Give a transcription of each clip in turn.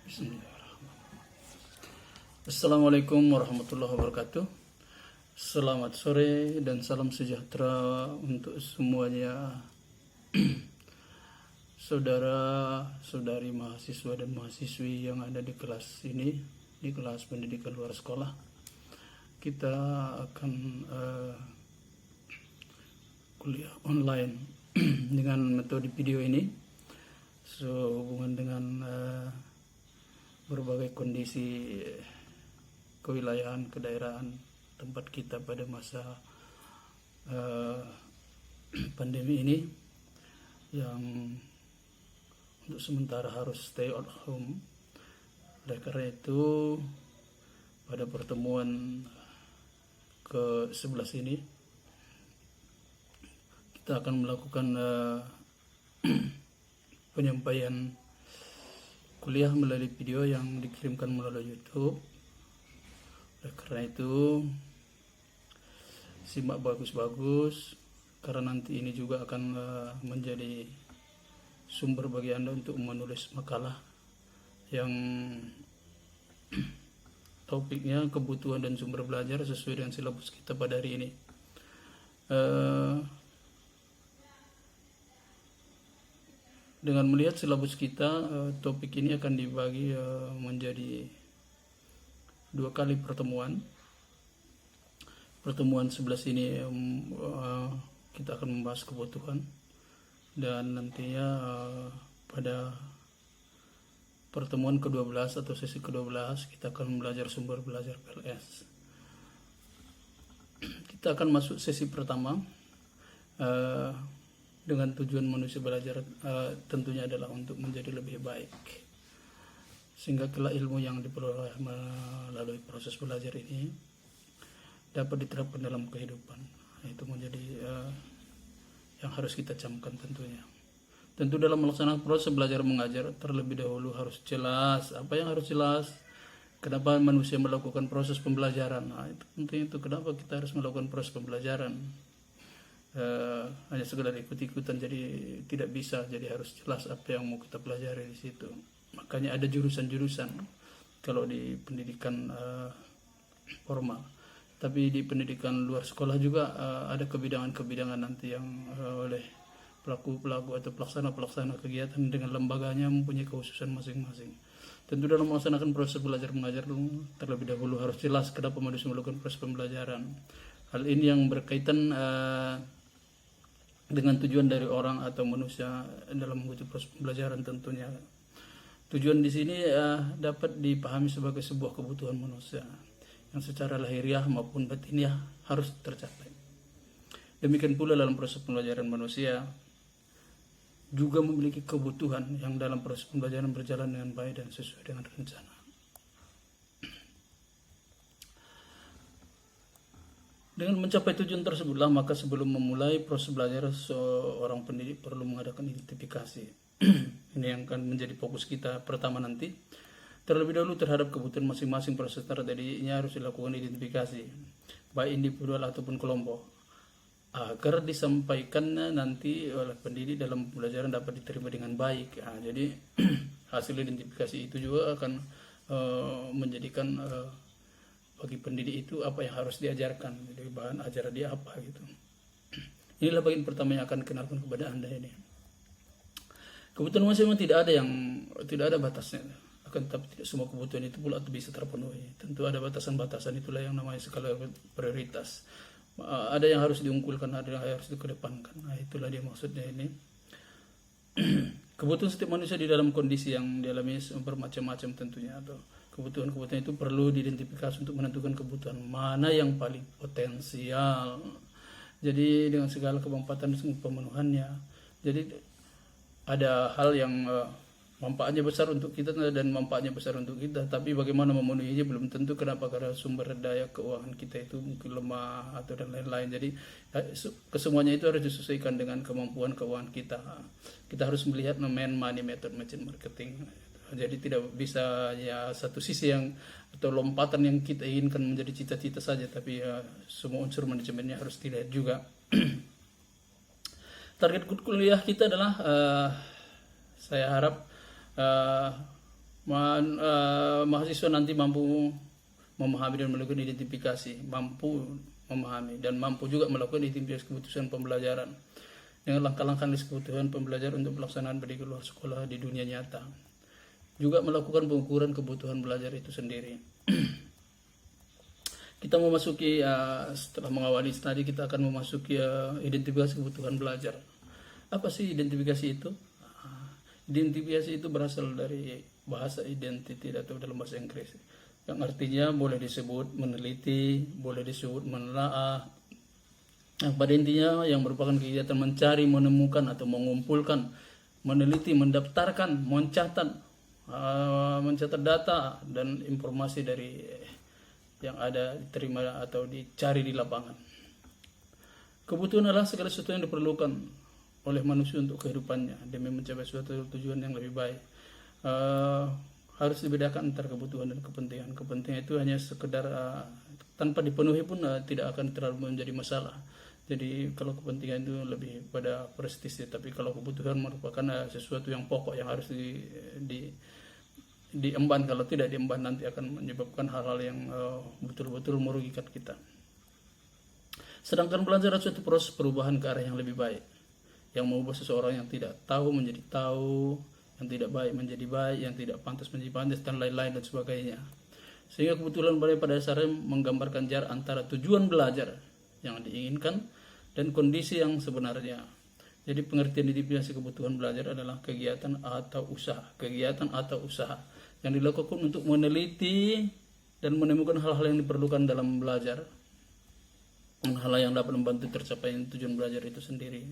Bismillahirrahmanirrahim. Assalamualaikum warahmatullahi wabarakatuh. Selamat sore dan salam sejahtera untuk semuanya, saudara-saudari mahasiswa dan mahasiswi yang ada di kelas ini, di kelas pendidikan luar sekolah. Kita akan kuliah online dengan metode video ini sehubungan dengan berbagai kondisi kewilayahan, kedaerahan tempat kita pada masa pandemi ini yang untuk sementara harus stay at home. Oleh karena itu, pada pertemuan ke-11 ini kita akan melakukan penyampaian kuliah melalui video yang dikirimkan melalui YouTube. Oleh karena itu, simak bagus-bagus karena nanti ini juga akan menjadi sumber bagi Anda untuk menulis makalah yang topiknya kebutuhan dan sumber belajar sesuai dengan silabus kita pada hari ini. Dengan melihat silabus kita, topik ini akan dibagi menjadi 2 kali pertemuan. Pertemuan 11 ini kita akan membahas kebutuhan, dan nantinya pada pertemuan ke-12 atau sesi ke-12 kita akan belajar sumber belajar PLS. Kita akan masuk sesi pertama dengan tujuan manusia belajar tentunya adalah untuk menjadi lebih baik, sehingga kelak ilmu yang diperoleh melalui proses belajar ini dapat diterapkan dalam kehidupan. Itu menjadi yang harus kita camkan tentunya. Tentu dalam melaksanakan proses belajar mengajar terlebih dahulu harus jelas. Apa yang harus jelas? Kenapa manusia melakukan proses pembelajaran? Nah, itu penting, itu kenapa kita harus melakukan proses pembelajaran. Hanya sekedar ikut-ikutan jadi tidak bisa, jadi harus jelas apa yang mau kita pelajari di situ. Makanya ada jurusan-jurusan kalau di pendidikan formal, tapi di pendidikan luar sekolah juga ada kebidangan-kebidangan nanti yang oleh pelaku-pelaku atau pelaksana-pelaksana kegiatan dengan lembaganya mempunyai kekhususan masing-masing. Tentu dalam melaksanakan proses belajar mengajar terlebih dahulu harus jelas kenapa manusia melakukan proses pembelajaran. Hal ini yang berkaitan dengan tujuan dari orang atau manusia dalam mengikuti proses pembelajaran tentunya. Tujuan di sini dapat dipahami sebagai sebuah kebutuhan manusia yang secara lahiriah maupun batiniah harus tercapai. Demikian pula dalam proses pembelajaran manusia juga memiliki kebutuhan yang dalam proses pembelajaran berjalan dengan baik dan sesuai dengan rencana. Dengan mencapai tujuan tersebutlah maka sebelum memulai proses belajar seorang pendidik perlu mengadakan identifikasi. Ini yang akan menjadi fokus kita pertama nanti. Terlebih dahulu terhadap kebutuhan masing-masing proses terdirinya harus dilakukan identifikasi, baik individual ataupun kelompok, agar disampaikannya nanti oleh pendidik dalam pembelajaran dapat diterima dengan baik. Nah, jadi hasil identifikasi itu juga akan menjadikan bagi pendidik itu apa yang harus diajarkan, jadi bahan ajaran dia apa gitu. Inilah bagian pertama yang akan kenalkan kepada Anda ini. Kebutuhan masing-masing tidak ada batasnya, akan tetapi tidak semua kebutuhan itu pula bisa terpenuhi. Tentu ada batasan-batasan, itulah yang namanya skala prioritas. Ada yang harus diunggulkan, ada yang harus dikedepankan. Nah, itulah dia maksudnya ini. Kebutuhan setiap manusia di dalam kondisi yang dialami bermacam-macam tentunya, atau kebutuhan-kebutuhan itu perlu diidentifikasi untuk menentukan kebutuhan mana yang paling potensial. Jadi dengan segala kemampatan dan pemenuhannya. Jadi ada hal yang manfaatnya besar untuk kita dan manfaatnya besar untuk kita, tapi bagaimana memenuhinya belum tentu. Kenapa? Karena sumber daya keuangan kita itu mungkin lemah atau dan lain-lain. Jadi kesemuanya itu harus disesuaikan dengan kemampuan keuangan kita. Kita harus melihat man money method marketing. Jadi tidak bisa ya satu sisi yang atau lompatan yang kita inginkan menjadi cita-cita saja, tapi ya semua unsur manajemennya harus dilihat juga. Target kuliah kita adalah saya harap mahasiswa nanti mampu memahami dan melakukan identifikasi, mampu memahami dan mampu juga melakukan identifikasi kebutuhan pembelajaran dengan langkah-langkah kebutuhan pembelajaran untuk pelaksanaan pendidikan luar sekolah di dunia nyata. Juga melakukan pengukuran kebutuhan belajar itu sendiri. Kita memasuki setelah mengawali tadi, kita akan memasuki identifikasi kebutuhan belajar. Apa sih identifikasi itu? Identifikasi itu berasal dari bahasa identity atau dalam bahasa Inggris, yang artinya boleh disebut meneliti, boleh disebut menelaah. Yang pada intinya yang merupakan kegiatan mencari, menemukan atau mengumpulkan, meneliti, mendaftarkan, mencatat data dan informasi dari yang ada diterima atau dicari di lapangan. Kebutuhan adalah segala sesuatu yang diperlukan oleh manusia untuk kehidupannya demi mencapai suatu tujuan yang lebih baik. Harus dibedakan antara kebutuhan dan kepentingan. Kepentingan itu hanya sekedar tanpa dipenuhi pun tidak akan terlalu menjadi masalah. Jadi kalau kepentingan itu lebih pada prestis, tapi kalau kebutuhan merupakan sesuatu yang pokok yang harus diemban. Kalau tidak diemban nanti akan menyebabkan hal-hal yang betul-betul merugikan kita. Sedangkan belajar adalah suatu proses perubahan ke arah yang lebih baik, yang mengubah seseorang yang tidak tahu menjadi tahu, yang tidak baik menjadi baik, yang tidak pantas menjadi pantas, dan lain-lain dan sebagainya. Sehingga kebetulan pada dasarnya menggambarkan jarak antara tujuan belajar yang diinginkan dan kondisi yang sebenarnya. Jadi pengertian identifikasi kebutuhan belajar adalah kegiatan atau usaha yang dilakukan untuk meneliti dan menemukan hal-hal yang diperlukan dalam belajar, hal-hal yang dapat membantu tercapai tujuan belajar itu sendiri.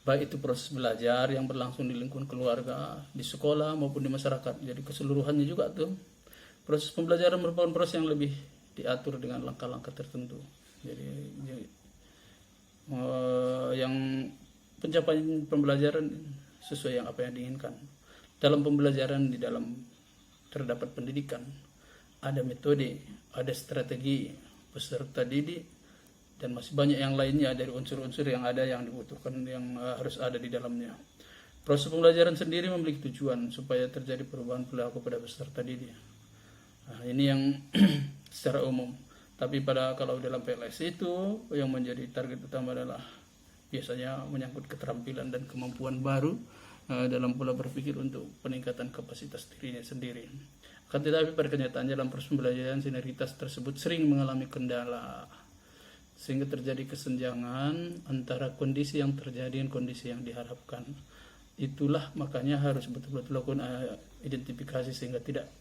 Baik itu proses belajar yang berlangsung di lingkungan keluarga, di sekolah maupun di masyarakat. Jadi keseluruhannya juga tuh. Proses pembelajaran merupakan proses yang lebih diatur dengan langkah-langkah tertentu. Jadi yang pencapaian pembelajaran sesuai yang apa yang diinginkan. Dalam pembelajaran di dalam terdapat pendidikan, ada metode, ada strategi, peserta didik, dan masih banyak yang lainnya dari unsur-unsur yang ada yang dibutuhkan, yang harus ada di dalamnya. Proses pembelajaran sendiri memiliki tujuan supaya terjadi perubahan perilaku pada peserta didik. Nah, ini yang secara umum. Tapi kalau dalam PLS itu yang menjadi target utama adalah biasanya menyangkut keterampilan dan kemampuan baru dalam pola berpikir untuk peningkatan kapasitas dirinya sendiri. Akan tetapi pada kenyataannya dalam proses pembelajaran sinergitas tersebut sering mengalami kendala, sehingga terjadi kesenjangan antara kondisi yang terjadi dan kondisi yang diharapkan. Itulah makanya harus betul-betul lakukan identifikasi sehingga tidak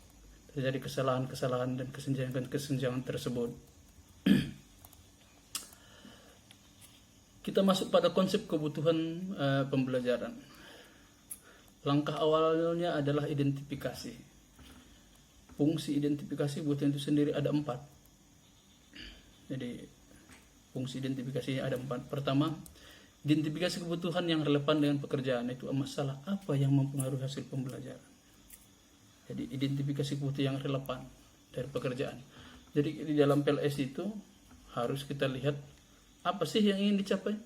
terjadi kesalahan-kesalahan dan kesenjangan tersebut. Kita masuk pada konsep kebutuhan pembelajaran. Langkah awalnya adalah identifikasi. Fungsi identifikasi kebutuhan itu sendiri ada 4. Jadi fungsi identifikasinya ada 4. Pertama, identifikasi kebutuhan yang relevan dengan pekerjaan, itu masalah apa yang mempengaruhi hasil pembelajaran. Jadi identifikasi kebutuhan yang relevan dari pekerjaan. Jadi di dalam PLS itu harus kita lihat apa sih yang ingin dicapai.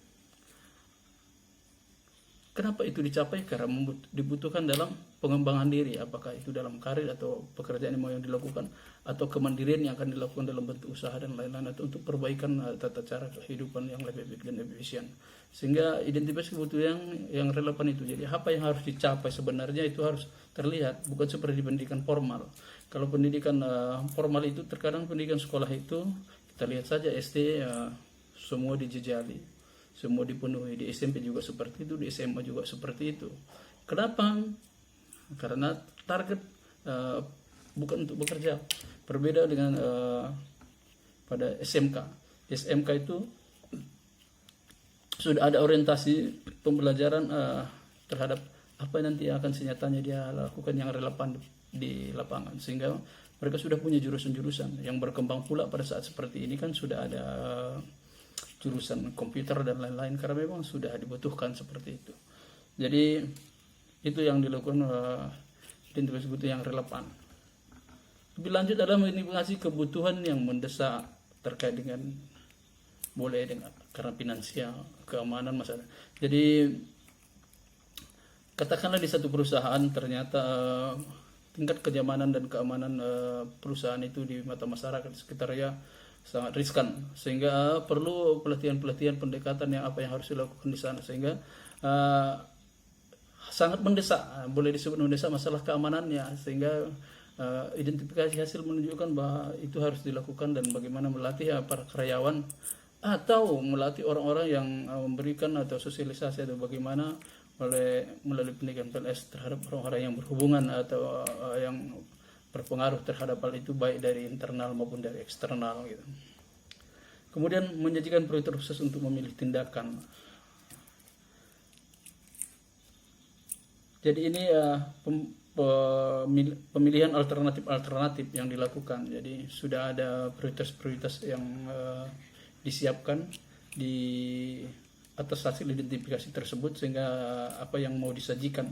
Kenapa itu dicapai? Karena dibutuhkan dalam pengembangan diri, apakah itu dalam karir atau pekerjaan yang mau yang dilakukan, atau kemandirian yang akan dilakukan dalam bentuk usaha dan lain-lain, atau untuk perbaikan tata cara kehidupan yang lebih baik dan efisien. Sehingga identifikasi kebutuhan yang relevan itu. Jadi apa yang harus dicapai sebenarnya itu harus terlihat, bukan seperti pendidikan formal. Kalau pendidikan formal itu terkadang pendidikan sekolah itu kita lihat saja SD semua dijejali, semua dipenuhi. Di SMP juga seperti itu, di SMA juga seperti itu. Kenapa? Karena target bukan untuk bekerja. Berbeda dengan pada SMK. SMK itu sudah ada orientasi pembelajaran terhadap apa nanti akan senyatanya dia lakukan yang relevan di lapangan, sehingga mereka sudah punya jurusan-jurusan yang berkembang pula pada saat seperti ini. Kan sudah ada jurusan komputer dan lain-lain karena memang sudah dibutuhkan seperti itu. Jadi itu yang dilakukan identifikasi kebutuhan yang relevan. Lebih lanjut adalah mengidentifikasi kebutuhan yang mendesak terkait dengan boleh dengan karena finansial, keamanan, masalah. Jadi katakanlah di satu perusahaan ternyata tingkat kenyamanan dan keamanan perusahaan itu di mata masyarakat sekitarnya sangat riskan, sehingga perlu pelatihan-pelatihan pendekatan yang apa yang harus dilakukan di sana, sehingga sangat mendesak, boleh disebut mendesak masalah keamanannya, sehingga identifikasi hasil menunjukkan bahwa itu harus dilakukan, dan bagaimana melatih para karyawan atau melatih orang-orang yang memberikan atau sosialisasi atau bagaimana melalui pendidikan PNS terhadap orang-orang yang berhubungan atau yang berpengaruh terhadap hal itu, baik dari internal maupun dari eksternal gitu. Kemudian menyajikan proses untuk memilih tindakan. Jadi ini pemilihan alternatif yang dilakukan. Jadi sudah ada prioritas-prioritas yang disiapkan di atas hasil identifikasi tersebut, sehingga apa yang mau disajikan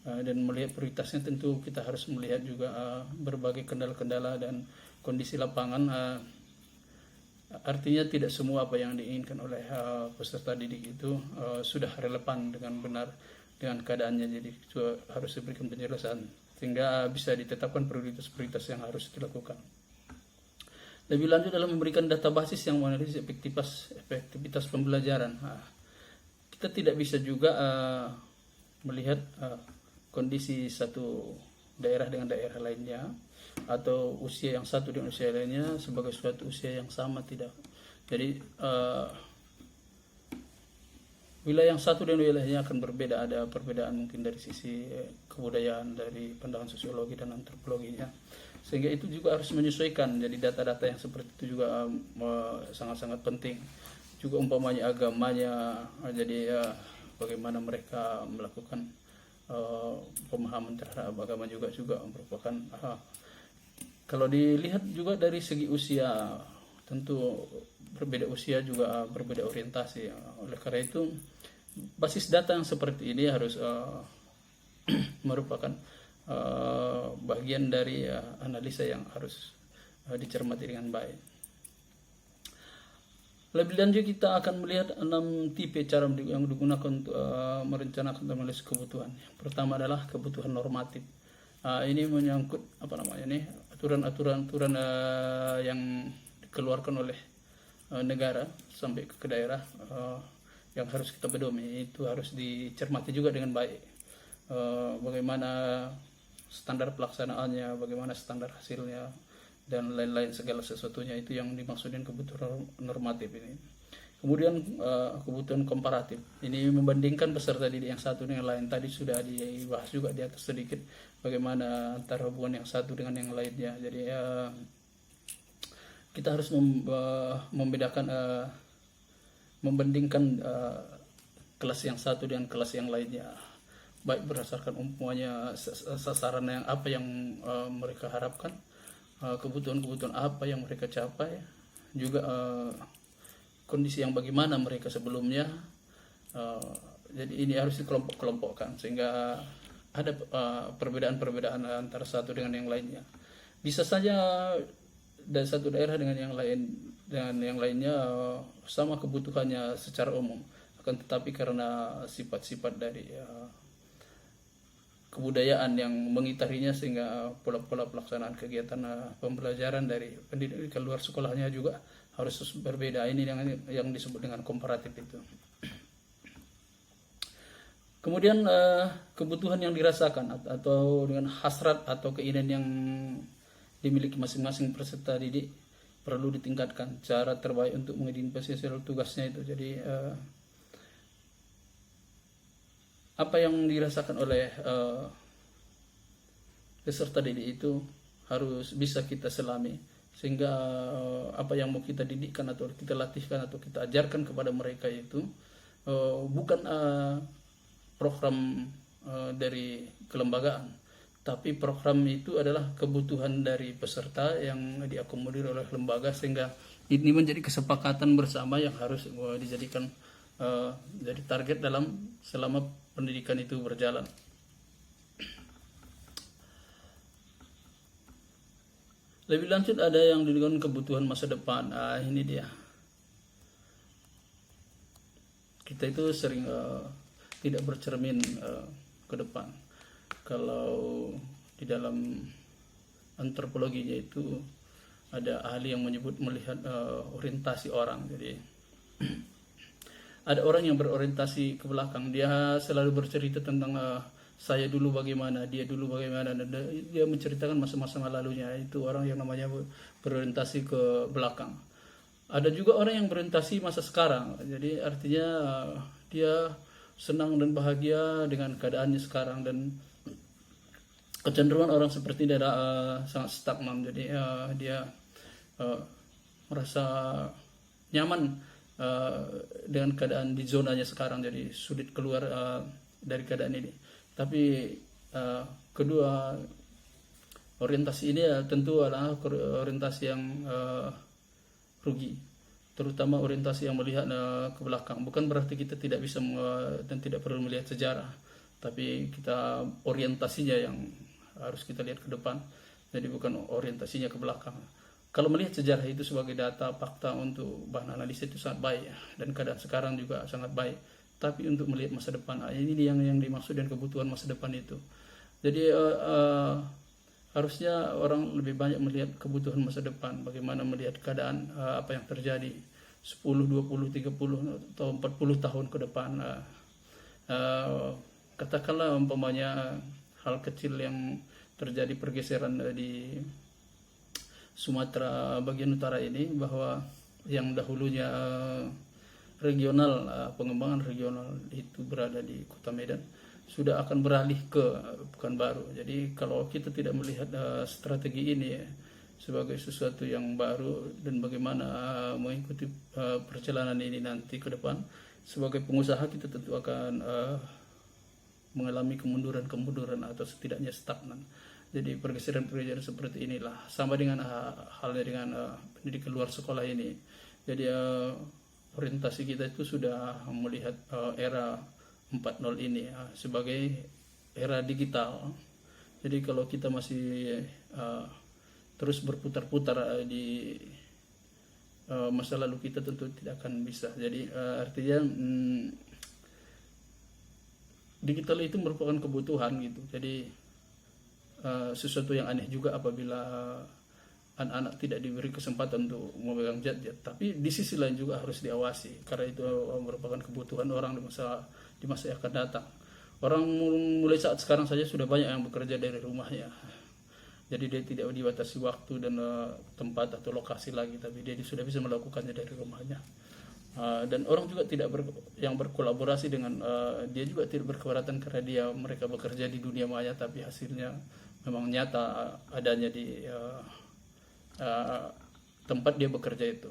dan melihat prioritasnya, tentu kita harus melihat juga berbagai kendala-kendala dan kondisi lapangan. Artinya tidak semua apa yang diinginkan oleh peserta didik itu sudah relevan dengan benar dengan keadaannya, jadi harus diberikan penjelasan sehingga bisa ditetapkan prioritas-prioritas yang harus dilakukan. Lebih lanjut dalam memberikan data basis yang menganalisis efektivitas pembelajaran. Kita tidak bisa juga melihat kondisi satu daerah dengan daerah lainnya, atau usia yang satu dengan usia lainnya sebagai suatu usia yang sama, tidak. Jadi wilayah yang satu dan wilayahnya akan berbeda, ada perbedaan mungkin dari sisi kebudayaan, dari pandangan sosiologi dan antropologinya, sehingga itu juga harus menyesuaikan. Jadi data-data yang seperti itu juga sangat-sangat penting. Juga umpamanya agamanya, jadi bagaimana mereka melakukan pemahaman terhadap agama juga merupakan kalau dilihat juga dari segi usia, tentu berbeda usia juga berbeda orientasi. Oleh karena itu basis data yang seperti ini harus merupakan bagian dari analisa yang harus dicermati dengan baik. Lebih lanjut kita akan melihat 6 tipe cara yang digunakan untuk merencanakan dan menganalisis kebutuhan. Yang pertama adalah kebutuhan normatif. Ini menyangkut aturan-aturan yang dikeluarkan oleh negara sampai ke daerah yang harus kita pedomi. Itu harus dicermati juga dengan baik. Bagaimana standar pelaksanaannya, bagaimana standar hasilnya, dan lain-lain segala sesuatunya, itu yang dimaksudkan kebutuhan normatif ini. Kemudian kebutuhan komparatif, ini membandingkan peserta didik yang satu dengan lain. Tadi sudah dibahas juga di atas sedikit bagaimana antara hubungan yang satu dengan yang lainnya. Jadi kita harus membedakan, membandingkan kelas yang satu dengan kelas yang lainnya, baik berdasarkan umpamanya sasaran yang apa yang mereka harapkan, kebutuhan-kebutuhan apa yang mereka capai, juga kondisi yang bagaimana mereka sebelumnya. Jadi ini harus dikelompok-kelompokkan sehingga ada perbedaan-perbedaan antara satu dengan yang lainnya. Bisa saja dari satu daerah dengan yang lainnya sama kebutuhannya secara umum, akan tetapi karena sifat-sifat dari kebudayaan yang mengitarinya, sehingga pola-pola pelaksanaan kegiatan pembelajaran dari pendidikan luar sekolahnya juga harus berbeda. Ini yang disebut dengan komparatif itu. Kemudian kebutuhan yang dirasakan atau dengan hasrat atau keinginan yang dimiliki masing-masing peserta didik perlu ditingkatkan. Cara terbaik untuk mengidentifikasi tugasnya itu. Jadi apa yang dirasakan oleh peserta didik itu harus bisa kita selami, sehingga apa yang mau kita didikkan atau kita latihkan atau kita ajarkan kepada mereka itu bukan program dari kelembagaan, tapi program itu adalah kebutuhan dari peserta yang diakomodir oleh lembaga, sehingga ini menjadi kesepakatan bersama yang harus dijadikan jadi target selama pendidikan itu berjalan. Lebih lanjut ada yang dengan kebutuhan masa depan. Ini dia. Kita itu sering tidak bercermin ke depan. Kalau di dalam antropologinya itu ada ahli yang menyebut melihat orientasi orang. Jadi ada orang yang berorientasi ke belakang, dia selalu bercerita tentang saya dulu bagaimana, dia dulu bagaimana, dan dia menceritakan masa-masa lalunya. Itu orang yang namanya berorientasi ke belakang. Ada juga orang yang berorientasi masa sekarang, jadi artinya dia senang dan bahagia dengan keadaannya sekarang, dan kecenderungan orang seperti ini adalah sangat stagnan. Jadi dia merasa nyaman dengan keadaan di zonanya sekarang, jadi sulit keluar dari keadaan ini. Tapi kedua orientasi ini tentu adalah orientasi yang rugi, terutama orientasi yang melihat ke belakang. Bukan berarti kita tidak bisa dan tidak perlu melihat sejarah, tapi kita orientasinya yang harus kita lihat ke depan, jadi bukan orientasinya ke belakang. Kalau melihat sejarah itu sebagai data fakta untuk bahan analisis itu sangat baik, dan keadaan sekarang juga sangat baik. Tapi untuk melihat masa depan, ini yang dimaksud dengan kebutuhan masa depan itu. Jadi harusnya orang lebih banyak melihat kebutuhan masa depan, bagaimana melihat keadaan apa yang terjadi 10, 20, 30 atau 40 tahun ke depan. Katakanlah umpamanya hal kecil yang terjadi pergeseran di Sumatera bagian utara ini, bahwa yang dahulunya regional, pengembangan regional itu berada di Kota Medan, sudah akan beralih ke Pekanbaru. Jadi kalau kita tidak melihat strategi ini sebagai sesuatu yang baru, dan bagaimana mengikuti perjalanan ini nanti ke depan, sebagai pengusaha kita tentu akan mengalami kemunduran atau setidaknya stagnan. Jadi pergeseran-pergeseran seperti inilah, sama dengan halnya dengan pendidikan luar sekolah ini. Jadi orientasi kita itu sudah melihat era 4.0 ini sebagai era digital. Jadi kalau kita masih terus berputar-putar di masa lalu kita, tentu tidak akan bisa. Jadi artinya digital itu merupakan kebutuhan gitu. Jadi sesuatu yang aneh juga apabila anak-anak tidak diberi kesempatan untuk memegang gadget. Tapi di sisi lain juga harus diawasi, karena itu merupakan kebutuhan orang di masa yang akan datang. Orang mulai saat sekarang saja sudah banyak yang bekerja dari rumahnya. Jadi dia tidak dibatasi waktu dan tempat atau lokasi lagi, tapi dia sudah bisa melakukannya dari rumahnya. Dan orang juga tidak yang berkolaborasi dengan dia juga tidak berkeberatan, karena mereka bekerja di dunia maya, tapi hasilnya memang nyata adanya di tempat dia bekerja itu.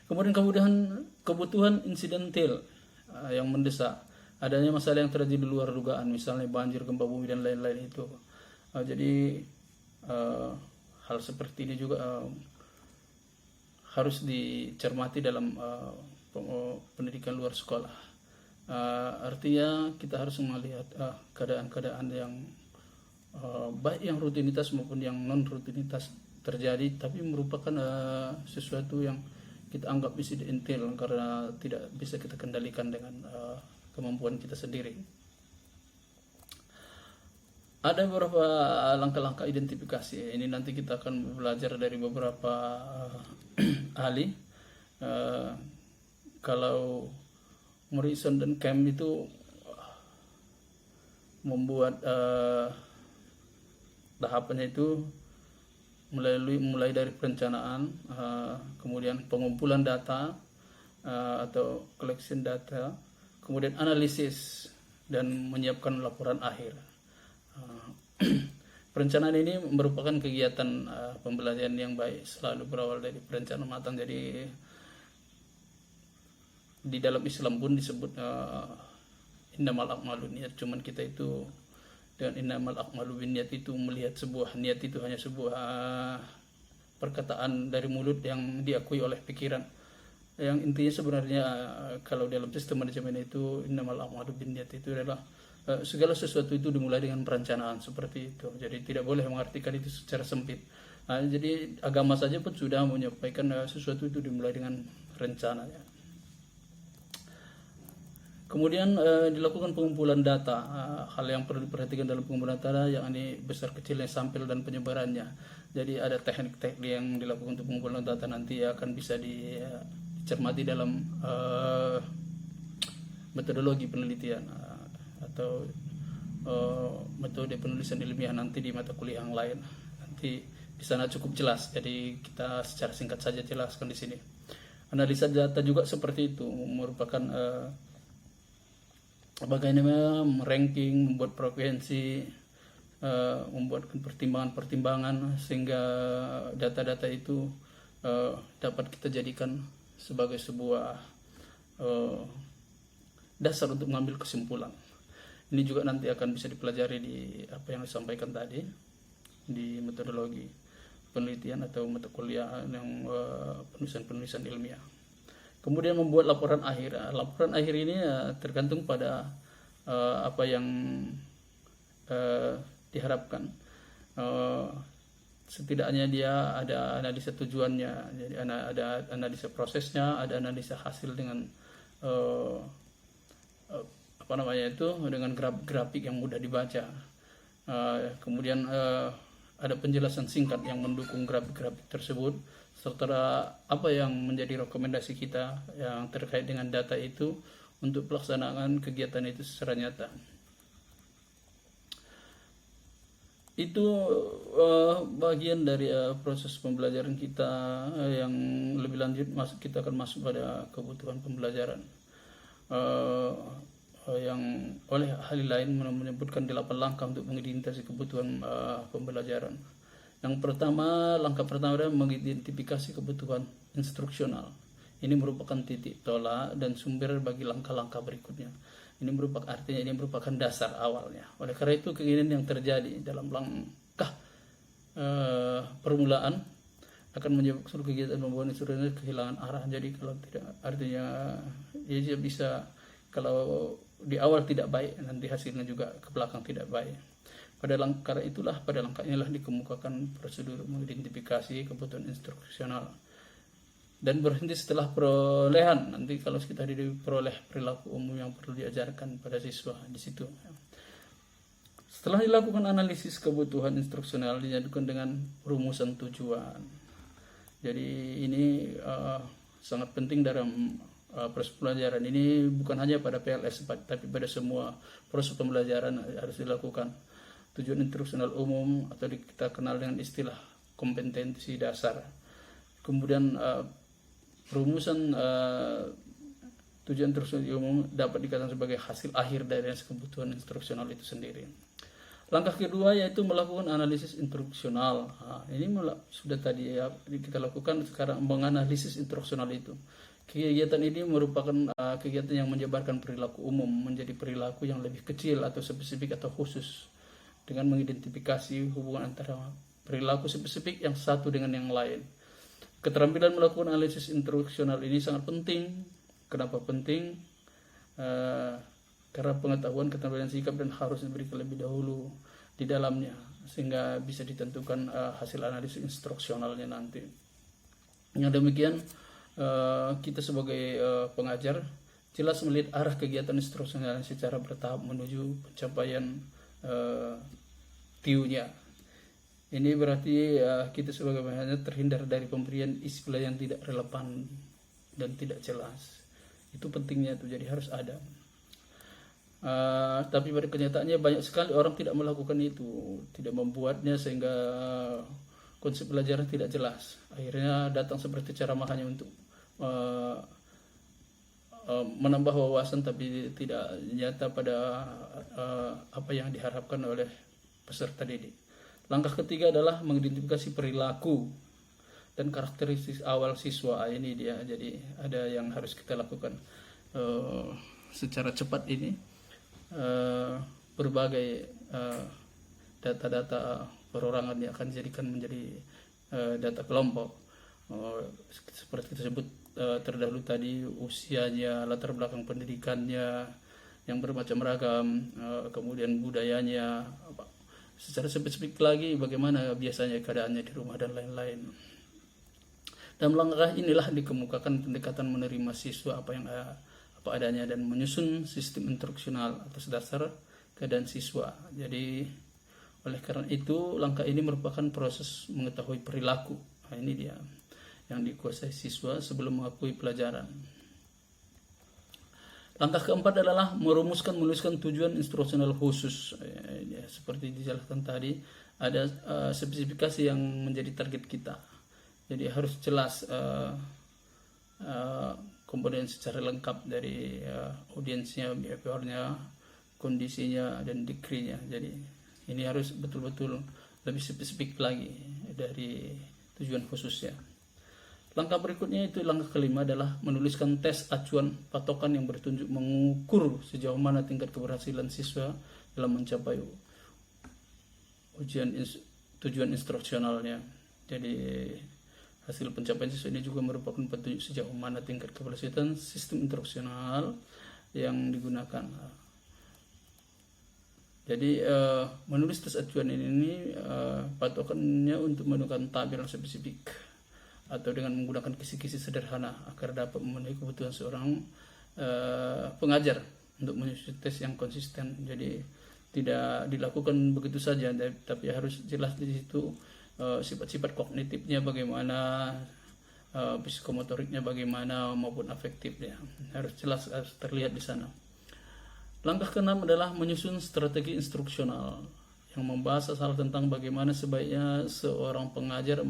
Kemudian kebutuhan insidental yang mendesak, adanya masalah yang terjadi di luar dugaan, misalnya banjir, gempa bumi, dan lain-lain itu. Jadi hal seperti ini juga harus dicermati dalam pendidikan luar sekolah. Artinya kita harus melihat keadaan-keadaan yang baik yang rutinitas maupun yang non rutinitas terjadi, tapi merupakan sesuatu yang kita anggap insidental karena tidak bisa kita kendalikan dengan kemampuan kita sendiri. Ada beberapa langkah-langkah identifikasi. Ini nanti kita akan belajar dari beberapa ahli. Kalau Morrison dan Kemp itu membuat tahapannya itu mulai dari perencanaan, kemudian pengumpulan data atau collection data, kemudian analisis, dan menyiapkan laporan akhir. Perencanaan ini merupakan kegiatan pembelajaran yang baik, selalu berawal dari perencanaan matang. Jadi di dalam Islam pun disebut innamal a'malu niyyat. Cuman kita itu dengan innamal a'malu binniyat itu melihat sebuah niat itu hanya sebuah perkataan dari mulut yang diakui oleh pikiran. Yang intinya sebenarnya kalau dalam sistem manajemen itu innamal a'malu binniyat itu adalah segala sesuatu itu dimulai dengan perencanaan, seperti itu. Jadi tidak boleh mengartikan itu secara sempit. Jadi agama saja pun sudah menyampaikan sesuatu itu dimulai dengan rencana. Kemudian dilakukan pengumpulan data. Hal yang perlu diperhatikan dalam pengumpulan data yang ini besar kecilnya sampel dan penyebarannya. Jadi ada teknik-teknik yang dilakukan untuk pengumpulan data nanti akan bisa dicermati dalam metodologi penelitian atau metode penulisan ilmiah nanti di mata kuliah yang lain. Nanti di sana cukup jelas. Jadi kita secara singkat saja jelaskan di sini. Analisa data juga seperti itu, merupakan bagaimana ranking, membuat frekuensi, membuat pertimbangan-pertimbangan sehingga data-data itu dapat kita jadikan sebagai sebuah dasar untuk mengambil kesimpulan. Ini juga nanti akan bisa dipelajari di apa yang disampaikan tadi di metodologi penelitian atau mata kuliah yang penulisan ilmiah. Kemudian membuat laporan akhir. Laporan akhir ini tergantung pada apa yang diharapkan. Setidaknya dia ada analisa tujuannya, jadi ada analisa prosesnya, ada analisa hasil dengan dengan grafik yang mudah dibaca. Kemudian ada penjelasan singkat yang mendukung grafik-grafik tersebut, serta apa yang menjadi rekomendasi kita yang terkait dengan data itu untuk pelaksanaan kegiatan itu secara nyata. Itu bagian dari proses pembelajaran kita yang lebih lanjut. Kita akan masuk pada kebutuhan pembelajaran yang oleh ahli lain menyebutkan 8 langkah untuk mengidentifikasi kebutuhan pembelajaran. Yang pertama, langkah pertama adalah mengidentifikasi kebutuhan instruksional. Ini merupakan titik tolak dan sumber bagi langkah-langkah berikutnya. Ini merupakan dasar awalnya. Oleh karena itu, keinginan yang terjadi dalam langkah permulaan akan menyebabkan seluruh kegiatan pembuatan instruksional kehilangan arah. Jadi kalau tidak, artinya dia bisa, kalau di awal tidak baik, nanti hasilnya juga ke belakang tidak baik. Pada langkah inilah dikemukakan prosedur mengidentifikasi kebutuhan instruksional dan berhenti setelah perolehan. Nanti kalau kita diperoleh perilaku umum yang perlu diajarkan pada siswa di situ. Setelah dilakukan analisis kebutuhan instruksional, dilanjutkan dengan rumusan tujuan. Jadi ini sangat penting dalam proses pembelajaran ini, bukan hanya pada PLS tapi pada semua proses pembelajaran harus dilakukan. Tujuan instruksional umum atau kita kenal dengan istilah kompetensi dasar. Kemudian rumusan tujuan instruksional umum dapat dikatakan sebagai hasil akhir dari kebutuhan instruksional itu sendiri. Langkah kedua yaitu melakukan analisis instruksional. Ini sudah tadi ya kita lakukan. Sekarang menganalisis instruksional itu. Kegiatan ini merupakan kegiatan yang menjabarkan perilaku umum menjadi perilaku yang lebih kecil atau spesifik atau khusus, dengan mengidentifikasi hubungan antara perilaku spesifik yang satu dengan yang lain. Keterampilan melakukan analisis instruksional ini sangat penting. Kenapa penting? Karena pengetahuan, keterampilan sikap dan harus diberikan lebih dahulu di dalamnya, sehingga bisa ditentukan hasil analisis instruksionalnya nanti. Yang demikian, kita sebagai pengajar jelas melihat arah kegiatan instruksional secara bertahap menuju pencapaian TIU-nya. Ini berarti kita sebagai pengajar terhindar dari pemberian istilah yang tidak relevan dan tidak jelas. Itu pentingnya itu, jadi harus ada. Tapi pada kenyataannya banyak sekali orang tidak melakukan itu, tidak membuatnya, sehingga konsep pelajaran tidak jelas. Akhirnya datang seperti ceramah hanya untuk menambah wawasan, tapi tidak nyata pada apa yang diharapkan oleh peserta didik. Langkah ketiga adalah mengidentifikasi perilaku dan karakteristik awal siswa. Ini dia, jadi ada yang harus kita lakukan secara cepat ini. Berbagai data-data perorangan yang akan dijadikan menjadi data kelompok, seperti tersebut terdahulu tadi, usianya, latar belakang pendidikannya yang bermacam ragam, kemudian budayanya, secara spesifik lagi bagaimana biasanya keadaannya di rumah dan lain-lain. Dalam langkah inilah dikemukakan pendekatan menerima siswa apa apa adanya dan menyusun sistem instruksional atas dasar keadaan siswa. Jadi oleh karena itu langkah ini merupakan proses mengetahui perilaku. Nah, ini dia yang dikuasai siswa sebelum mengakui pelajaran. Langkah keempat adalah menuliskan tujuan instruksional khusus. Seperti dijelaskan tadi, ada spesifikasi yang menjadi target kita. Jadi harus jelas komponen secara lengkap dari audiensnya, behaviornya, kondisinya, dan degree-nya. Jadi ini harus betul-betul lebih spesifik lagi dari tujuan khususnya. Langkah berikutnya itu langkah kelima adalah menuliskan tes acuan patokan yang bertunjuk mengukur sejauh mana tingkat keberhasilan siswa dalam mencapai tujuan instruksionalnya. Jadi hasil pencapaian siswa ini juga merupakan petunjuk sejauh mana tingkat keberhasilan sistem instruksional yang digunakan. Jadi menulis tes acuan ini patokannya untuk menemukan tabir yang spesifik atau dengan menggunakan kisi-kisi sederhana agar dapat memenuhi kebutuhan seorang pengajar untuk menyusun tes yang konsisten. Jadi tidak dilakukan begitu saja, tapi harus jelas di situ sifat-sifat kognitifnya bagaimana, psikomotoriknya bagaimana, maupun afektifnya harus jelas, harus terlihat di sana. Langkah keenam adalah menyusun strategi instruksional yang membahas hal tentang bagaimana sebaiknya seorang pengajar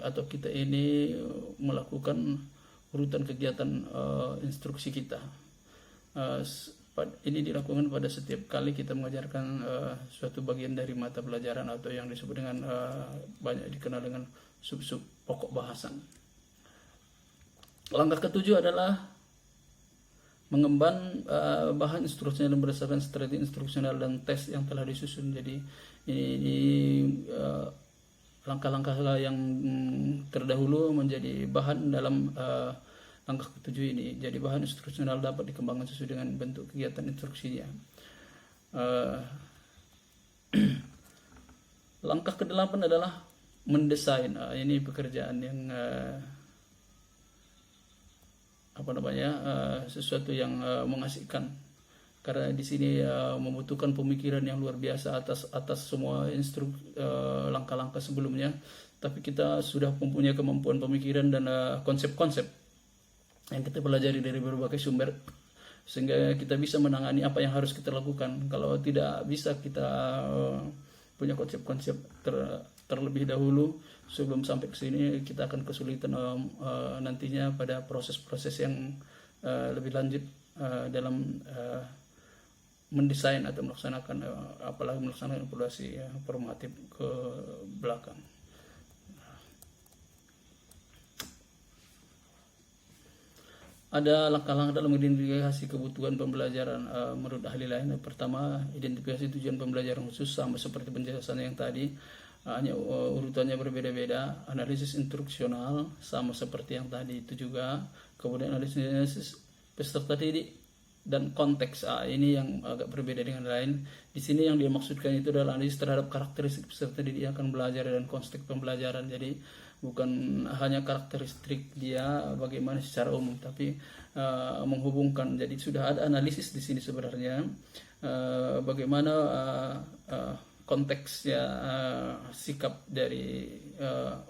atau kita ini melakukan urutan kegiatan instruksi kita. Ini dilakukan pada setiap kali kita mengajarkan suatu bagian dari mata pelajaran atau yang disebut dengan banyak dikenal dengan sub-sub pokok bahasan. Langkah ketujuh adalah mengemban bahan instruksional berdasarkan strategi instruksional dan tes yang telah disusun. Jadi ini langkah-langkah yang terdahulu menjadi bahan dalam langkah ketujuh ini. Jadi bahan instruksional dapat dikembangkan sesuai dengan bentuk kegiatan instruksinya. Langkah kedelapan adalah mendesain. Ini pekerjaan yang sesuatu yang mengasihkan, karena di sini membutuhkan pemikiran yang luar biasa atas semua langkah-langkah sebelumnya, tapi kita sudah mempunyai kemampuan pemikiran dan konsep-konsep yang kita pelajari dari berbagai sumber, sehingga kita bisa menangani apa yang harus kita lakukan. Kalau tidak bisa kita punya konsep-konsep terlebih dahulu sebelum sampai ke sini, kita akan kesulitan nantinya pada proses-proses yang lebih lanjut dalam mendesain atau melaksanakan apalagi melaksanakan evaluasi formatif ke belakang. Ada langkah-langkah dalam identifikasi kebutuhan pembelajaran menurut ahli lain. Pertama, identifikasi tujuan pembelajaran khusus sama seperti penjelasan yang tadi, hanya urutannya berbeda-beda. Analisis instruksional sama seperti yang tadi itu juga. Kemudian analisis peserta didik dan konteks. Ini yang agak berbeda dengan lain. Di sini yang dia maksudkan itu adalah analisis terhadap karakteristik peserta didik yang akan belajar dan konteks pembelajaran. Jadi bukan hanya karakteristik dia bagaimana secara umum, tapi menghubungkan. Jadi sudah ada analisis di sini sebenarnya bagaimana konteksnya, sikap dari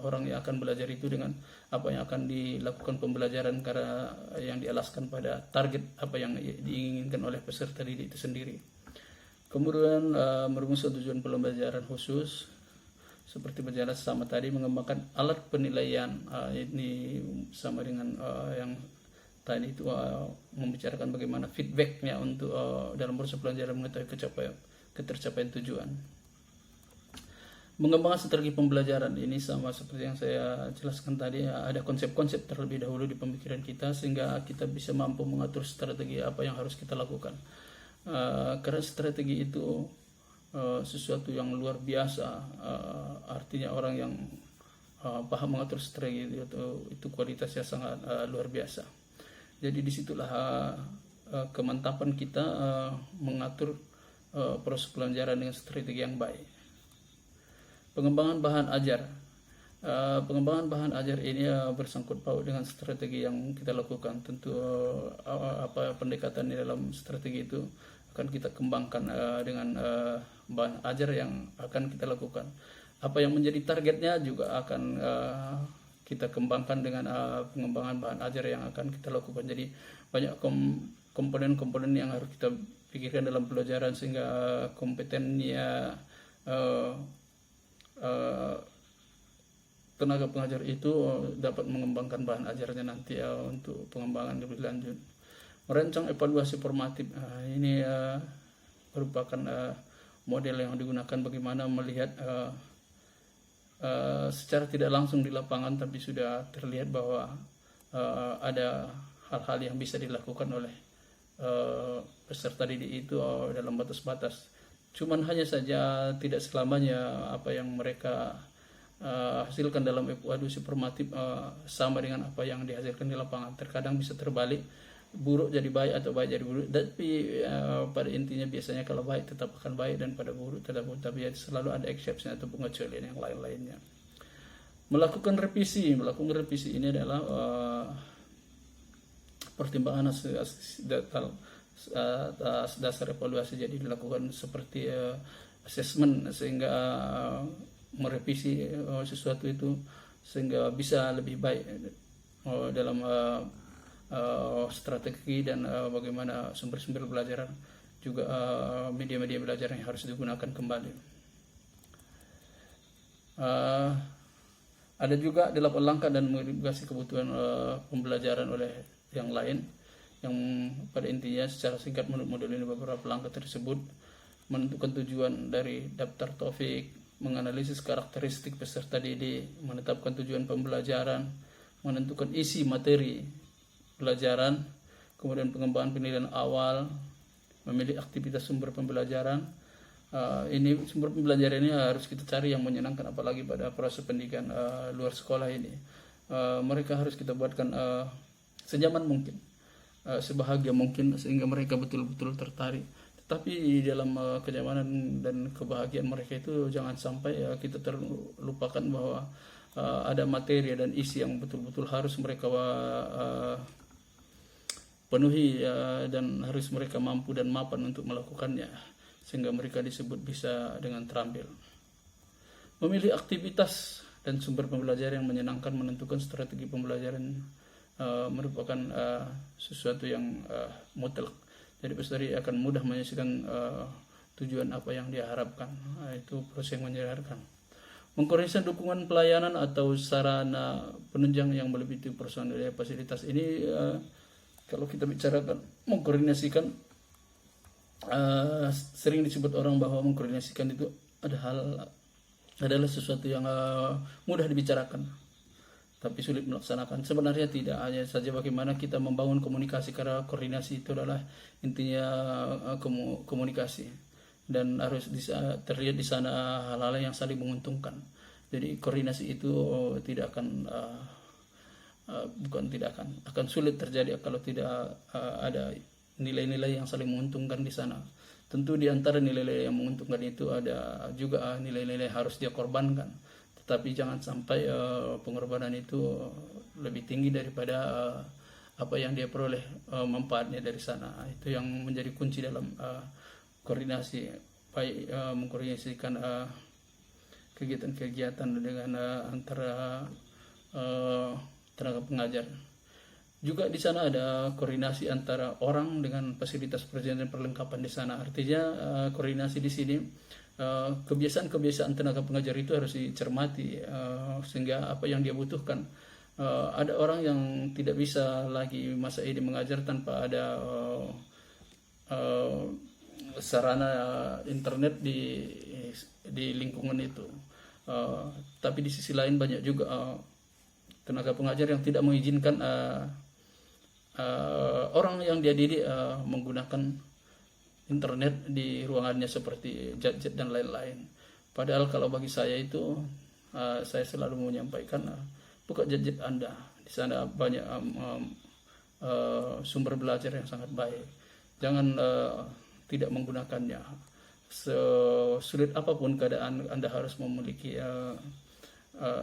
orang yang akan belajar itu dengan apa yang akan dilakukan pembelajaran, karena yang dialaskan pada target apa yang diinginkan oleh peserta didik itu sendiri. Kemudian merumuskan tujuan pembelajaran khusus seperti berjalan sama tadi, mengembangkan alat penilaian. Ini sama dengan yang tadi itu membicarakan bagaimana feedbacknya untuk dalam proses pelajaran mengetahui ketercapaian tujuan. Mengembangkan strategi pembelajaran ini sama seperti yang saya jelaskan tadi, ada konsep-konsep terlebih dahulu di pemikiran kita sehingga kita bisa mampu mengatur strategi apa yang harus kita lakukan. Karena strategi itu sesuatu yang luar biasa, artinya orang yang paham mengatur strategi itu kualitasnya sangat luar biasa. Jadi disitulah kemantapan kita mengatur proses pelajaran dengan strategi yang baik. Pengembangan bahan ajar. Pengembangan bahan ajar ini bersangkut paut dengan strategi yang kita lakukan. Tentu apa pendekatan di dalam strategi itu akan kita kembangkan dengan bahan ajar yang akan kita lakukan. Apa yang menjadi targetnya juga akan kita kembangkan dengan pengembangan bahan ajar yang akan kita lakukan. Jadi banyak komponen-komponen yang harus kita pikirkan dalam pelajaran sehingga kompetennya tenaga pengajar itu dapat mengembangkan bahan ajarnya nanti untuk pengembangan lebih lanjut. Merancang evaluasi formatif, ini merupakan model yang digunakan bagaimana melihat secara tidak langsung di lapangan, tapi sudah terlihat bahwa ada hal-hal yang bisa dilakukan oleh peserta didik itu dalam batas-batas. Cuman hanya saja tidak selamanya apa yang mereka hasilkan dalam evaluasi formatif sama dengan apa yang dihasilkan di lapangan. Terkadang bisa terbalik, buruk jadi baik atau baik jadi buruk. Tapi pada intinya biasanya kalau baik tetap akan baik dan pada buruk tetap buruk. Tapi selalu ada exception atau pengecualian yang lain-lainnya. Melakukan revisi ini adalah pertimbangan atas dasar evaluasi. Jadi dilakukan seperti assessment sehingga merevisi sesuatu itu sehingga bisa lebih baik dalam strategi dan bagaimana sumber-sumber pelajaran juga media-media belajar yang harus digunakan kembali. Ada juga 8 langkah dan modifikasi kebutuhan pembelajaran oleh yang lain, yang pada intinya secara singkat menurut modul ini beberapa langkah tersebut: menentukan tujuan dari daftar topik, menganalisis karakteristik peserta didik, menetapkan tujuan pembelajaran, menentukan isi materi pelajaran, kemudian pengembangan penilaian awal, memilih aktivitas sumber pembelajaran. Ini sumber pembelajaran ini harus kita cari yang menyenangkan, apalagi pada proses pendidikan luar sekolah ini. Mereka harus kita buatkan senyaman mungkin, sebahagia mungkin sehingga mereka betul-betul tertarik. Tapi dalam kenyamanan dan kebahagiaan mereka itu jangan sampai kita terlupakan bahwa ada materi dan isi yang betul-betul harus mereka penuhi dan harus mereka mampu dan mapan untuk melakukannya sehingga mereka disebut bisa dengan terampil. Memilih aktivitas dan sumber pembelajaran yang menyenangkan, menentukan strategi pembelajaran merupakan sesuatu yang mutlak. Jadi peserta akan mudah menyelesaikan tujuan apa yang dia harapkan. Itu proses yang menyenangkan. Mengkoordinasikan dukungan pelayanan atau sarana penunjang yang melebihi personil fasilitas ini, kalau kita bicarakan mengkoordinasikan, sering disebut orang bahwa mengkoordinasikan itu adalah sesuatu yang mudah dibicarakan tapi sulit melaksanakan. Sebenarnya tidak, hanya saja bagaimana kita membangun komunikasi, karena koordinasi itu adalah intinya komunikasi dan harus terlihat di sana hal-hal yang saling menguntungkan. Jadi koordinasi itu akan sulit terjadi kalau tidak ada nilai-nilai yang saling menguntungkan di sana. Tentu di antara nilai-nilai yang menguntungkan itu ada juga nilai-nilai harus dia korbankan. Tapi jangan sampai pengorbanan itu lebih tinggi daripada apa yang dia peroleh manfaatnya dari sana. Itu yang menjadi kunci dalam koordinasi, baik mengkoordinasikan kegiatan-kegiatan dengan antara tenaga pengajar. Juga di sana ada koordinasi antara orang dengan fasilitas perjalanan dan perlengkapan di sana. Artinya koordinasi di sini, kebiasaan-kebiasaan tenaga pengajar itu harus dicermati sehingga apa yang dia butuhkan. Ada orang yang tidak bisa lagi masa ini mengajar tanpa ada sarana internet di lingkungan itu. Tapi di sisi lain banyak juga tenaga pengajar yang tidak mengizinkan orang yang dia didik menggunakan internet di ruangannya seperti gadget dan lain-lain. Padahal kalau bagi saya itu, saya selalu menyampaikan, buka gadget Anda. Di sana banyak sumber belajar yang sangat baik. Jangan tidak menggunakannya. Sesulit apapun keadaan, Anda harus memiliki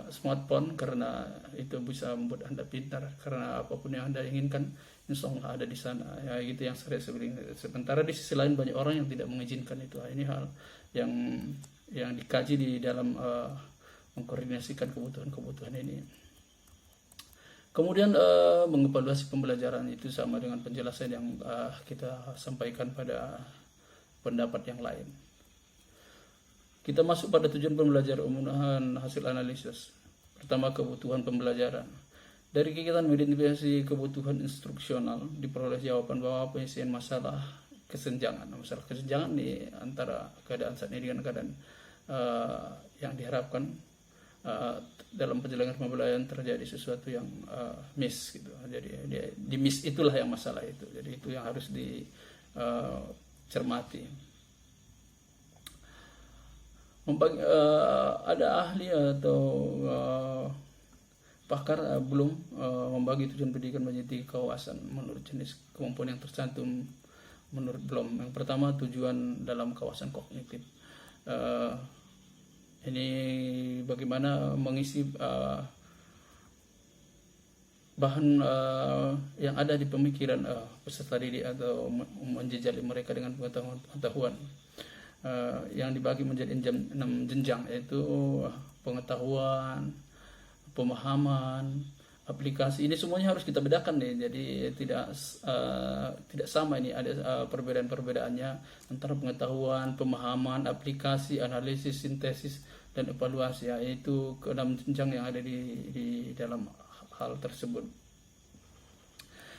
smartphone, karena itu bisa membuat Anda pintar, karena apapun yang Anda inginkan insya Allah ada di sana. Ya, gitu yang saya sebelum. Sementara di sisi lain banyak orang yang tidak mengizinkan itu. Ini hal yang dikaji di dalam mengkoordinasikan kebutuhan-kebutuhan ini. Kemudian mengevaluasi pembelajaran itu sama dengan penjelasan yang kita sampaikan pada pendapat yang lain. Kita masuk pada tujuan pembelajaran umum hasil analisis. Pertama, kebutuhan pembelajaran. Dari kegiatan mengidentifikasi kebutuhan instruksional, diperoleh jawaban bahwa penyelesaian masalah kesenjangan. Masalah kesenjangan di antara keadaan saat ini dengan keadaan yang diharapkan dalam penjelajahan pembelajaran terjadi sesuatu yang miss gitu. Jadi di miss itulah yang masalah itu. Jadi itu yang harus dicermati. Ada ahli atau pakar belum membagi tujuan pendidikan menjadi kawasan menurut jenis kemampuan yang tercantum menurut Bloom. Yang pertama, tujuan dalam kawasan kognitif. Ini bagaimana mengisi bahan yang ada di pemikiran peserta didik atau menjejali mereka dengan pengetahuan yang dibagi menjadi 6 jenjang, yaitu pengetahuan, pemahaman, aplikasi. Ini semuanya harus kita bedakan nih. Jadi tidak sama ini, ada perbedaan-perbedaannya antara pengetahuan, pemahaman, aplikasi, analisis, sintesis, dan evaluasi. Yaitu ke-6 jenjang yang ada di dalam hal tersebut.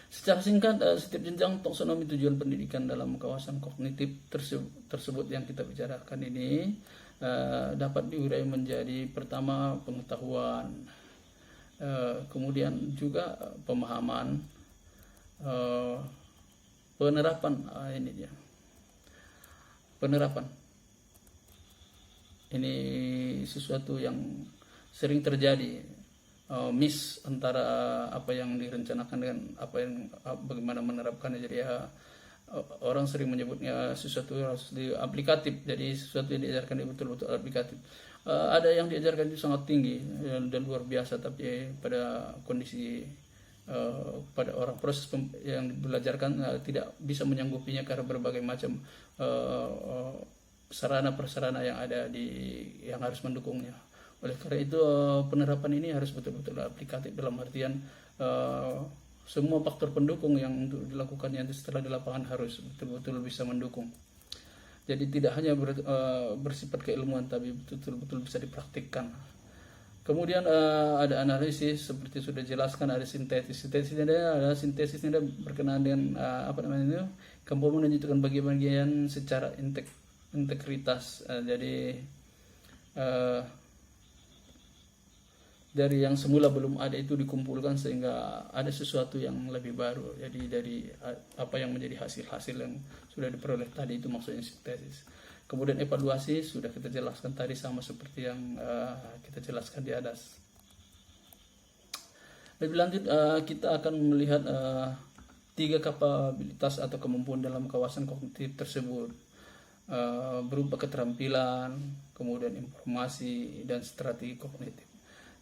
Secara singkat, setiap jenjang taksonomi tujuan pendidikan dalam kawasan kognitif tersebut yang kita bicarakan ini dapat diurai menjadi pertama pengetahuan, kemudian juga pemahaman, penerapan. Ini dia penerapan. Ini sesuatu yang sering terjadi, miss antara apa yang direncanakan dengan bagaimana menerapkannya. Jadi orang sering menyebutnya sesuatu harus aplikatif. Jadi sesuatu yang diajarkan itu betul-betul aplikatif. Ada yang diajarkan itu sangat tinggi dan luar biasa, tapi pada kondisi pada orang proses yang belajarkan tidak bisa menyanggupinya karena berbagai macam sarana prasarana yang ada yang harus mendukungnya. Oleh karena itu penerapan ini harus betul-betul aplikatif, dalam artian semua faktor pendukung yang untuk dilakukannya setelah di lapangan harus betul-betul bisa mendukung. Jadi tidak hanya bersifat keilmuan, tapi betul-betul bisa dipraktikkan. Kemudian ada analisis, seperti sudah jelaskan, ada sintesis. Sintesisnya berkenaan dengan komponen menentukan bagian-bagian secara integritas. Dari yang semula belum ada itu dikumpulkan sehingga ada sesuatu yang lebih baru. Jadi dari apa yang menjadi hasil-hasil yang sudah diperoleh tadi, itu maksudnya sintesis. Kemudian evaluasi sudah kita jelaskan tadi, sama seperti yang kita jelaskan di atas. Lebih lanjut kita akan melihat 3 kapabilitas atau kemampuan dalam kawasan kognitif tersebut, berupa keterampilan, kemudian informasi, dan strategi kognitif.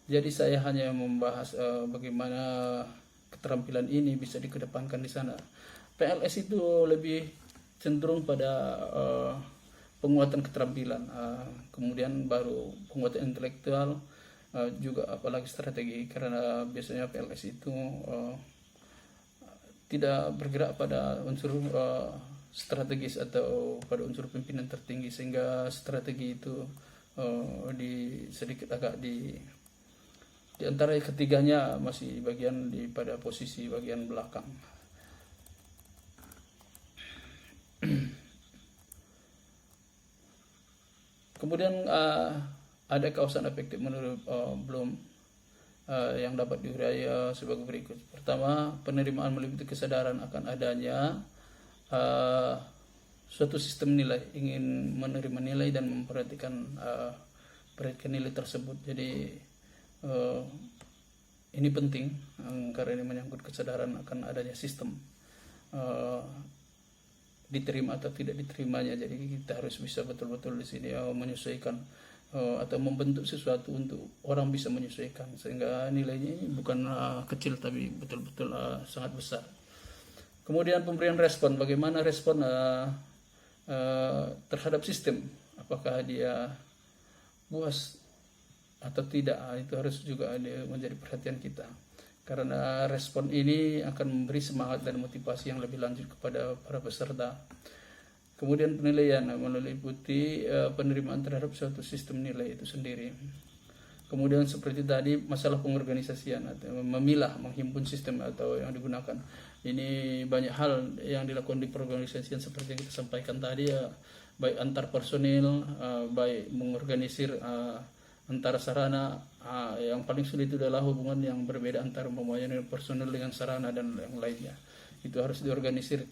Jadi saya hanya membahas bagaimana keterampilan ini bisa dikedepankan di sana. PLS itu lebih cenderung pada penguatan keterampilan, kemudian baru penguatan intelektual, juga apalagi strategi, karena biasanya PLS itu tidak bergerak pada unsur strategis atau pada unsur pimpinan tertinggi, sehingga strategi itu sedikit agak di antara ketiganya masih pada posisi bagian belakang. Kemudian ada kawasan efektif menurut Bloom yang dapat diurai sebagai berikut. Pertama, penerimaan meliputi kesadaran akan adanya suatu sistem nilai, ingin menerima nilai dan memperhatikan nilai tersebut. Jadi ini penting karena ini menyangkut kesadaran akan adanya sistem diterima atau tidak diterimanya. Jadi kita harus bisa betul-betul di sini menyesuaikan atau membentuk sesuatu untuk orang bisa menyesuaikan, sehingga nilainya ini bukan kecil tapi betul-betul sangat besar. Kemudian pemberian respon, bagaimana respon terhadap sistem, apakah dia puas atau tidak, itu harus juga menjadi perhatian kita, karena respon ini akan memberi semangat dan motivasi yang lebih lanjut kepada para peserta. Kemudian penilaian meliputi penerimaan terhadap suatu sistem nilai itu sendiri. Kemudian seperti tadi masalah pengorganisasian atau memilah, menghimpun sistem atau yang digunakan. Ini banyak hal yang dilakukan di pengorganisasian seperti yang kita sampaikan tadi, ya, baik antar personil, baik mengorganisir antara sarana. Yang paling sulit itu adalah hubungan yang berbeda antara personil dengan sarana dan yang lainnya. Itu harus diorganisir,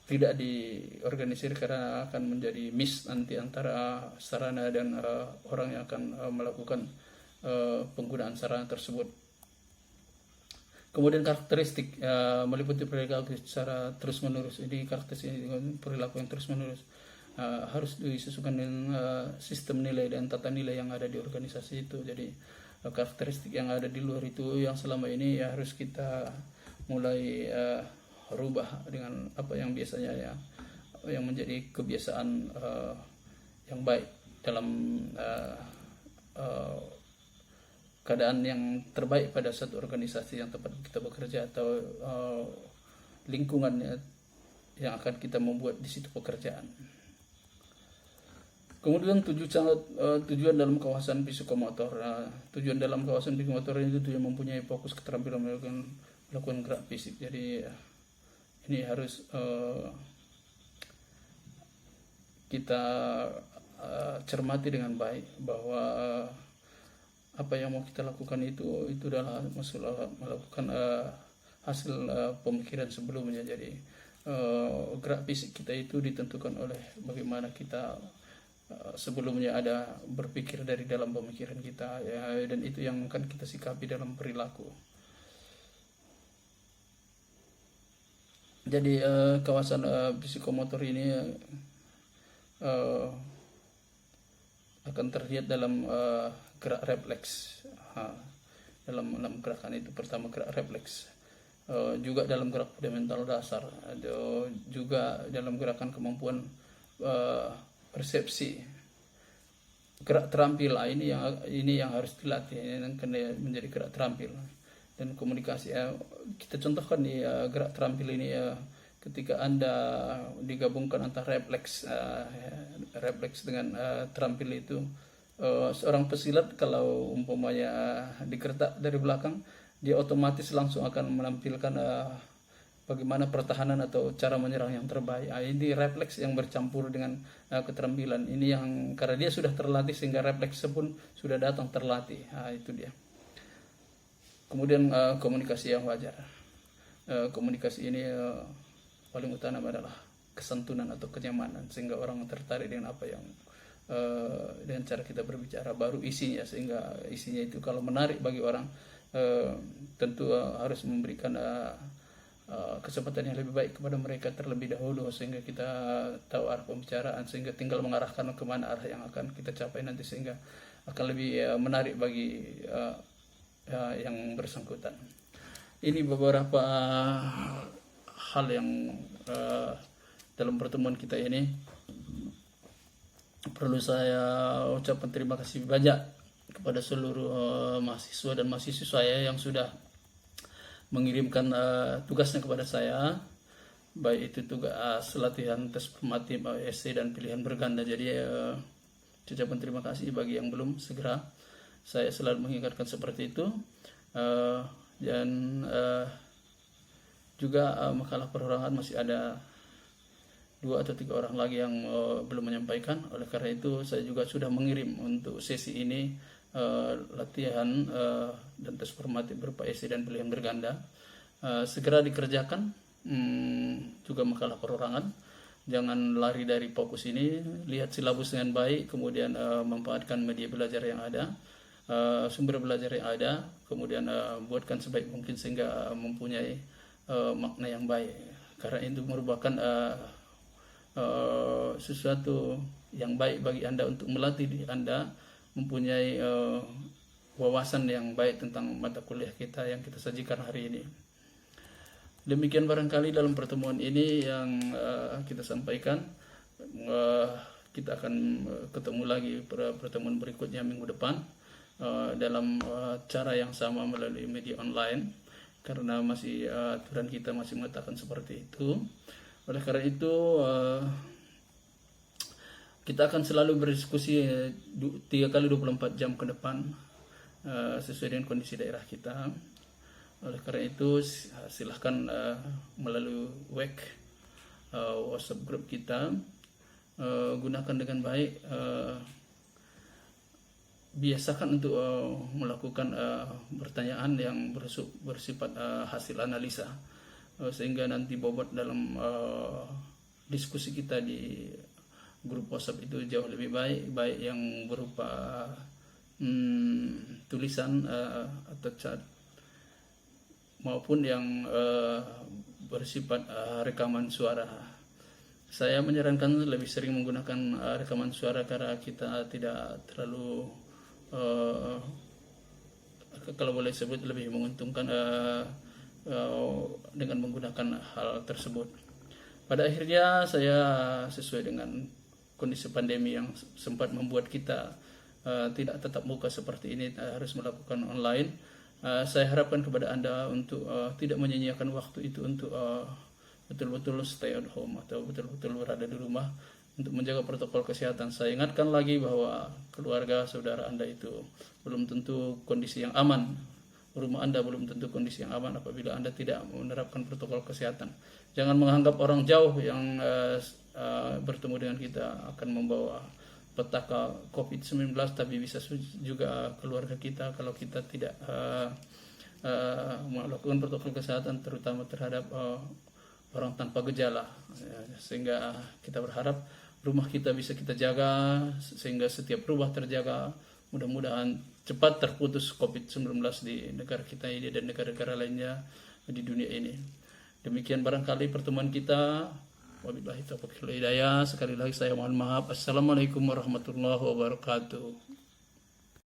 tidak diorganisir karena akan menjadi miss nanti antara sarana dan orang yang akan melakukan penggunaan sarana tersebut. Kemudian karakteristik meliputi perilaku secara terus menerus. Ini karakteristik perilaku yang terus menerus harus disesuaikan dengan sistem nilai dan tata nilai yang ada di organisasi itu. Jadi karakteristik yang ada di luar itu yang selama ini ya harus kita mulai rubah dengan apa yang biasanya yang menjadi kebiasaan yang baik dalam keadaan yang terbaik pada satu organisasi yang tempat kita bekerja atau lingkungan yang akan kita membuat di situ pekerjaan. Kemudian tujuan dalam kawasan psikomotor. Tujuan dalam kawasan psikomotor itu tujuan mempunyai fokus keterampilan melakukan gerak fisik. Jadi ini harus kita cermati dengan baik bahwa apa yang mau kita lakukan itu adalah masalah melakukan hasil pemikiran sebelumnya. Jadi gerak fisik kita itu ditentukan oleh bagaimana kita sebelumnya ada berpikir dari dalam pemikiran kita, ya, dan itu yang akan kita sikapi dalam perilaku. Jadi kawasan psikomotor ini akan terlihat dalam gerak refleks. Dalam gerakan itu pertama gerak refleks, juga dalam gerak fundamental dasar, juga dalam gerakan kemampuan persepsi, gerak terampil. Ini yang harus dilatih, ini yang menjadi gerak terampil. Dan komunikasi, kita contohkan di gerak terampil ini, ketika Anda digabungkan antara refleks dengan terampil itu, seorang pesilat kalau umpamanya digertak dari belakang, dia otomatis langsung akan menampilkan bagaimana pertahanan atau cara menyerang yang terbaik. Ini refleks yang bercampur dengan keterampilan. Ini yang karena dia sudah terlatih sehingga refleks pun sudah datang terlatih. Itu dia. Kemudian komunikasi yang wajar. Komunikasi ini paling utama adalah kesantunan atau kenyamanan, sehingga orang tertarik dengan apa yang dengan cara kita berbicara. Baru isinya, sehingga isinya itu kalau menarik bagi orang, tentu harus memberikan kesempatan yang lebih baik kepada mereka terlebih dahulu, sehingga kita tahu arah pembicaraan, sehingga tinggal mengarahkan kemana arah yang akan kita capai nanti, sehingga akan lebih menarik bagi yang bersangkutan. Ini beberapa hal yang dalam pertemuan kita ini perlu saya ucapkan terima kasih banyak kepada seluruh mahasiswa dan mahasiswa saya yang sudah mengirimkan tugasnya kepada saya, baik itu tugas latihan tes formatif, essay, dan pilihan berganda. Jadi ucapkan terima kasih. Bagi yang belum, segera. Saya selalu mengingatkan seperti itu. Dan juga makalah perorangan masih ada 2 atau 3 orang lagi yang belum menyampaikan. Oleh karena itu saya juga sudah mengirim untuk sesi ini latihan dan tes formatif berupa essay dan pilihan berganda. Segera dikerjakan. Juga makalah perorangan. Jangan lari dari fokus ini. Lihat silabus dengan baik, kemudian memanfaatkan media belajar yang ada, sumber belajar yang ada, kemudian buatkan sebaik mungkin sehingga mempunyai makna yang baik, karena itu merupakan sesuatu yang baik bagi Anda untuk melatih diri Anda mempunyai wawasan yang baik tentang mata kuliah kita yang kita sajikan hari ini. Demikian barangkali dalam pertemuan ini yang kita sampaikan. Kita akan ketemu lagi pada pertemuan berikutnya minggu depan dalam cara yang sama melalui media online, karena masih aturan kita masih mengatakan seperti itu. Oleh karena itu kita akan selalu berdiskusi 3 kali 24 jam ke depan sesuai dengan kondisi daerah kita. Oleh karena itu silahkan melalui WhatsApp grup kita, gunakan dengan baik, biasakan untuk melakukan pertanyaan yang bersifat hasil analisa, sehingga nanti bobot dalam diskusi kita di grup WhatsApp itu jauh lebih baik yang berupa tulisan atau chat, maupun yang bersifat rekaman suara. Saya menyarankan lebih sering menggunakan rekaman suara karena kita tidak terlalu kalau boleh sebut lebih menguntungkan dengan menggunakan hal tersebut. Pada akhirnya saya sesuai dengan kondisi pandemi yang sempat membuat kita tidak tetap muka seperti ini, harus melakukan online. Saya harapkan kepada Anda untuk tidak menyia-nyiakan waktu itu untuk betul-betul stay at home atau betul-betul berada di rumah untuk menjaga protokol kesehatan. Saya ingatkan lagi bahwa keluarga saudara Anda itu belum tentu kondisi yang aman. Rumah Anda belum tentu kondisi yang aman apabila Anda tidak menerapkan protokol kesehatan. Jangan menganggap orang jauh yang bertemu dengan kita akan membawa petaka COVID-19, tapi bisa juga keluarga kita kalau kita tidak melakukan protokol kesehatan, terutama terhadap orang tanpa gejala. Sehingga kita berharap rumah kita bisa kita jaga, sehingga setiap rumah terjaga. Mudah-mudahan cepat terputus COVID-19 di negara kita ini dan negara-negara lainnya di dunia ini. Demikian barangkali pertemuan kita. Wabillahi taufiq wal hidayah. Sekali lagi saya mohon maaf. Assalamualaikum warahmatullahi wabarakatuh.